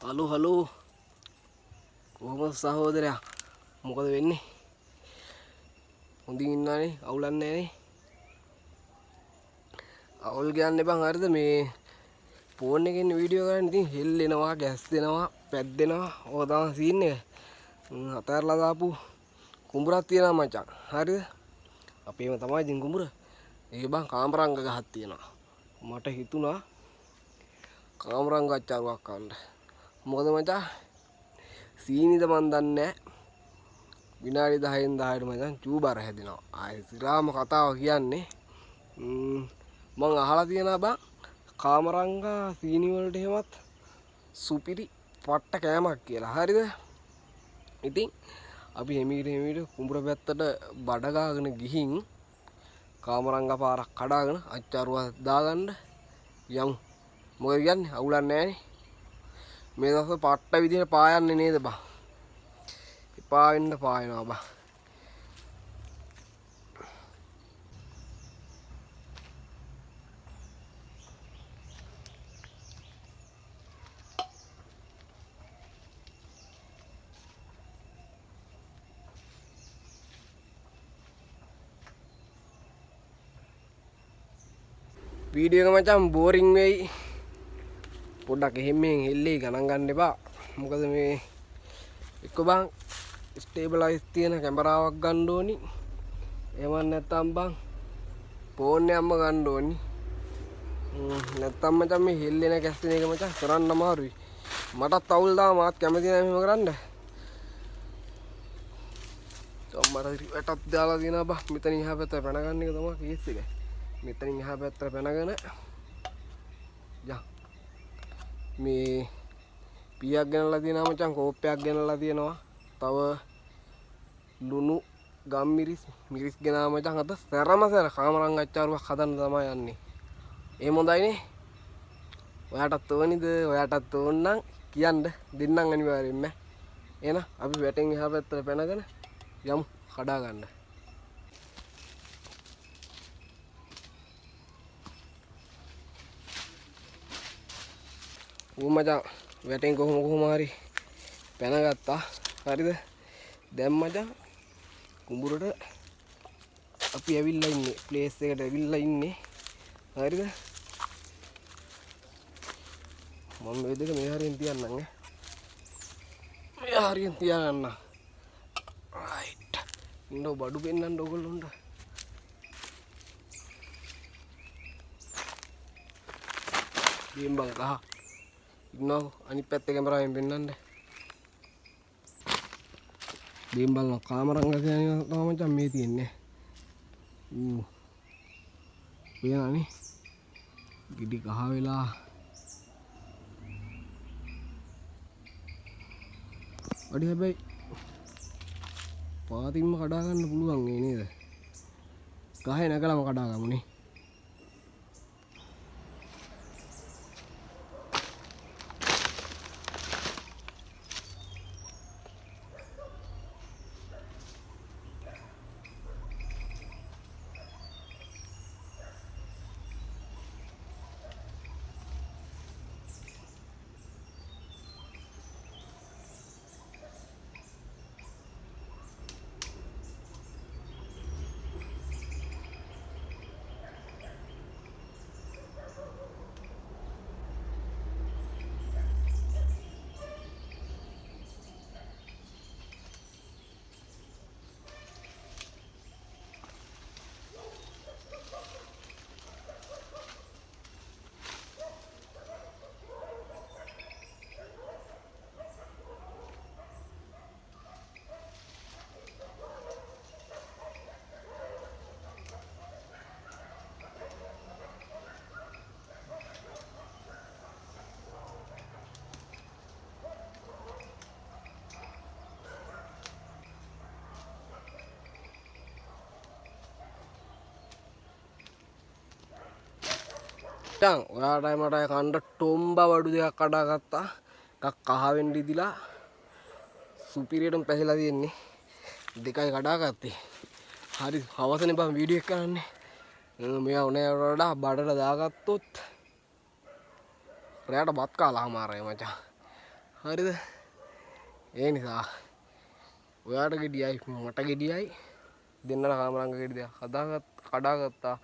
Hello කොහොමද සහෝදරයා මොකද වෙන්නේ හොඳින් ඉන්නවනේ අවුලක් නැහැනේ අවුල් ගන්න එපා හරිද මේ ෆෝන් එකෙන් වීඩියෝ ගන්න ඉතින් හෙල්ලෙනවා ගැස් දෙනවා පැද්දෙනවා ඕක තමයි සීන් එක අතහැරලා දාපු කුඹුරක් තියෙනවා මචං හරිද අපේම තමයි ඉතින් කුඹුර ඒක බං කාමරංග ගහක් තියෙනවා මට හිතුණා කාමරංග අච්චාරුවක් කන්න මොකද මචං සීනිද මන් දන්නේ විනාඩි 10න් 10ට මචං චූබර හැදෙනවා ආයේ සිරාම කතාව කියන්නේ මං අහලා තියෙනවා බං කාමරංගා සීනි වලට එහෙමත් සුපිරි පට්ට කෑමක් කියලා හරිද ඉතින් අපි එමීට කුඹුර පැත්තට බඩ ගාගෙන ගිහින් කාමරංගා පාරක් කඩාගෙන අච්චාරුවක් දාගන්න යමු මොකද කියන්නේ අවුලක් නැහැනේ මේ දවස් පට්ට විදිහට පායන්නේ නේද බං එපා වෙන්න පායනවා බං වීඩියෝ එක මචං බෝරින් වෙයි පොඩ්ඩක් එහෙම හෙල්ලේ ගණන් ගන්න එපා මොකද මේ එක්ක බං ස්ටේබලයිස් තියෙන කැමරාවක් ගන්න ඕනි එහෙම නැත්නම් බං ෆෝන් එකක්ම ගන්න ඕනි නැත්නම් මචං මේ හෙල්ලෙන කැස්ටින එක මචං කරන්න අමාරුයි මටත් අවුල් දාම මාත් කැමති නැහැ මෙහෙම කරන්න මට වැටක් දාලා දිනා බං මෙතන ඉහා පැත්ත පැන ගන්න එක තමයි කේස් එක මෙතනින් එහා පැත්තට පැනගෙන යන් මේ පියක් ගෙනලා තියෙනවා මචං කෝප්පයක් ගෙනලා තියෙනවා තව ලුණු ගම් මිරිස් ගෙනාවා මචං අද සැරම සැර කාමරංග අච්චාරුවක් හදන්න තමයි යන්නේ එහෙම හොඳයිනේ ඔයාටත් ඕනිද ඔයාටත් ඕන නම් කියන්න දෙන්නම් අනිවාර්යෙන්ම එහෙනම් අපි වැටෙන් එහා පැත්තට පැනගෙන යමු කඩා ගන්න ඌ මචං වැටෙන් කොහොම හරි පැනගත්තා හරිද දැන් මචං කුඹුරට අපි ඇවිල්ලා ඉන්නේ ප්ලේස් එකට ඇවිල්ලා ඉන්නේ හරිද මම මේ දෙක මේ හරියෙන් තියන්නම් මේ හරියෙන් තියාගන්න රයිට් ඉන්නෝ බඩු පෙන්නන්න ඕගොල්ලොන්ට බීම්බල් කහ ඉන්නෝ අනිත් පැත්තේ කැමරාවෙන් පෙන්නන්න බීම්බල් කාමරංග කියන්නේ තමයි මචං මේ තියෙන්නේ පේනනේ ගිඩි කහ වෙලා අඩි හැබැයි පාතින්ම කඩා ගන්න පුළුවන් නේ නේද ගහේ නැගලම කඩා ගමුනේ දැන් ඔයාලටයි මටයි කන්න ටොම්බ වඩු දෙකක් කඩා ගත්තා. එකක් කහ වෙන්න ඉදිලා සුපිරියටම පැහිලා තියෙන්නේ. දෙකයි කඩා ගත්තේ. හරි හවසනේ බං වීඩියෝ එක කරන්නේ. මෙයා උනේ වඩා බඩට දාගත්තොත් රැයට බත් කාලා අමාරයි මචං. හරිද ඒ නිසා ඔයාට ගෙඩියයි මට ගෙඩියයි දෙන්නලා කාමරංග ගෙඩිය කඩාගත්තා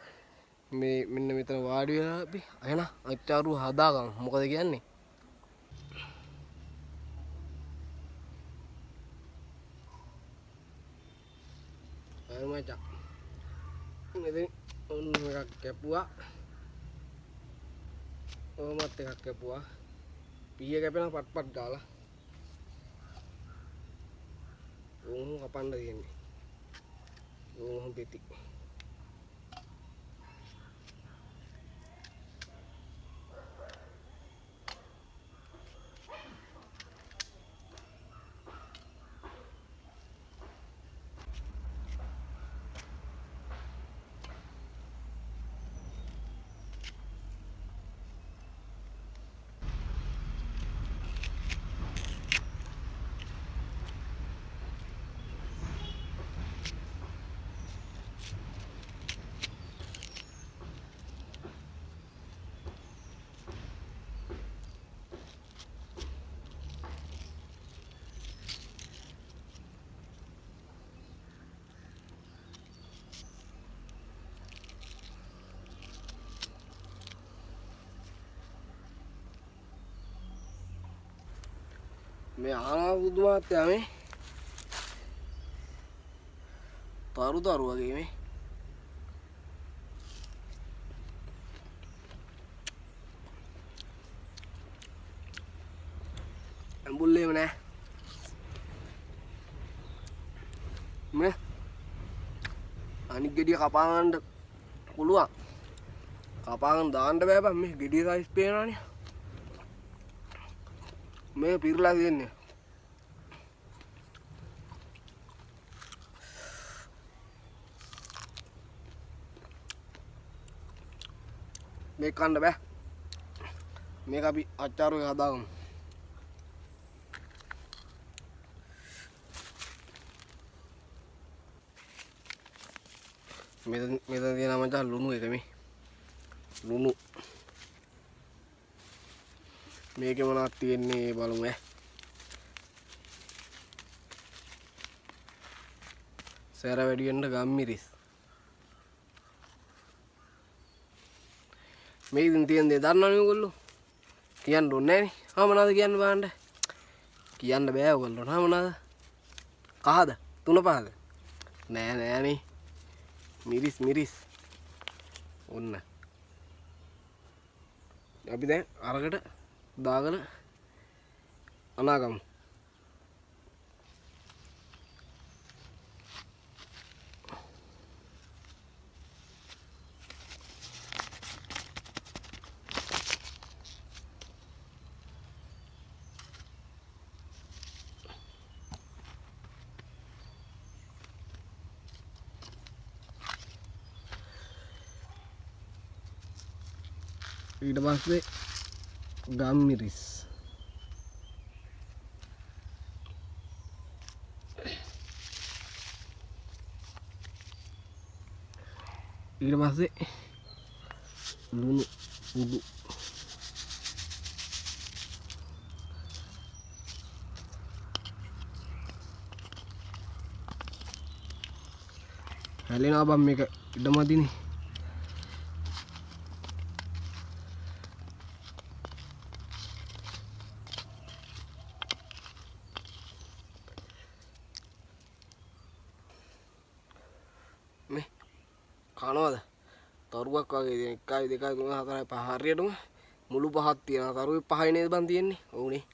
මේ මෙන්න මෙතන වාඩි වෙලා අපි එහෙනම් අච්චාරු හදාගමු මොකද කියන්නේ අය මචං මෙතන ඔන්න එකක් කැපුවා ඔහොමත් එකක් කැපුවා පීය කැපෙන පට්පට් ගාලා ඕම කපන්න තියෙන්නේ ඕම පෙති මේ ආනා බුදු මාත්‍යා මේ තරු වගේ මේ අඹුල්ලේම නෑ මේ අනික් ගෙඩිය කපා ගන්න පුළුවන් කපාගෙන දාන්න බෑ බං මේ ගෙඩිය සයිස් පේනවනේ මේ පිරලා තියෙන්නේ මේක කන්න බෑ මේක අපි අච්චාරු එක හදාගමු මෙතන තියෙනවා මචං ලුණු එක මේ ලුණු මේකේ මොනවද තියෙන්නේ බලමු සැර වැඩි වෙන්න ගම්මිරිස් මේ ඉතින් තියෙන දේ දන්නවනේ ඔයගොල්ලෝ කියන්න ඕනේ නෑනේ මොනවද කියන්න බලන්න කියන්න බෑ ඔයගොල්ලෝ මොනවද කහද තුන පහද නෑනේ මිරිස් ඔන්න අපි දැන් අරකට දාගෙන අනාගමු ඊට පස්සේ ගම්මිරිස් ඊට පස්සේ ලුණු උඩු හැලෙනවා බම් මේක ඉඩමදිනේ මේ කනවද තරුවක් වගේ තියෙන 1 2 3 4 5 හරියටම මුළු පහක් තියෙනවා තරුවේ 5යි නේද බන් තියෙන්නේ ඔව්නේ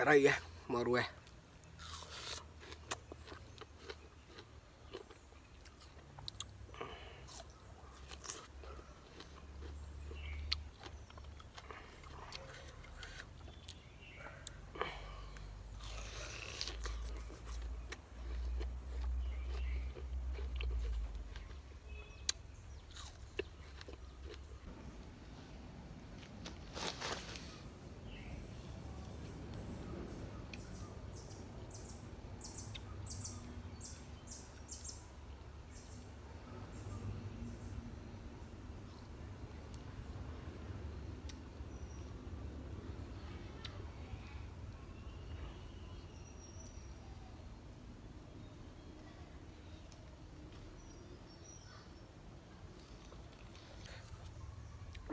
සරයි මරුවේ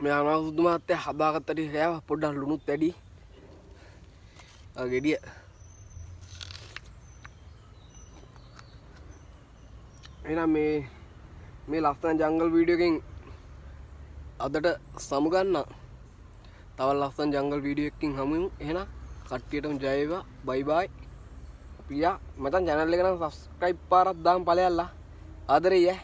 මේ අනාසුදු මහත්තයා හදාගත්ත ටික කෑවා පොඩ්ඩක් ලුණුත් වැඩි. ගෙඩිය එහෙනම් මේ ලස්සන ජංගල් වීඩියෝ එකෙන් අදට සමු ගන්න. තව ලස්සන ජංගල් වීඩියෝ එකකින් හමු වෙමු. එහෙනම් කට්ටියටම ජය වේවා. බයි බයි. පියා මචං channel එක නම් subscribe පාරක් දාන්න ඵලයල්ලා. ආදරේ ඈ.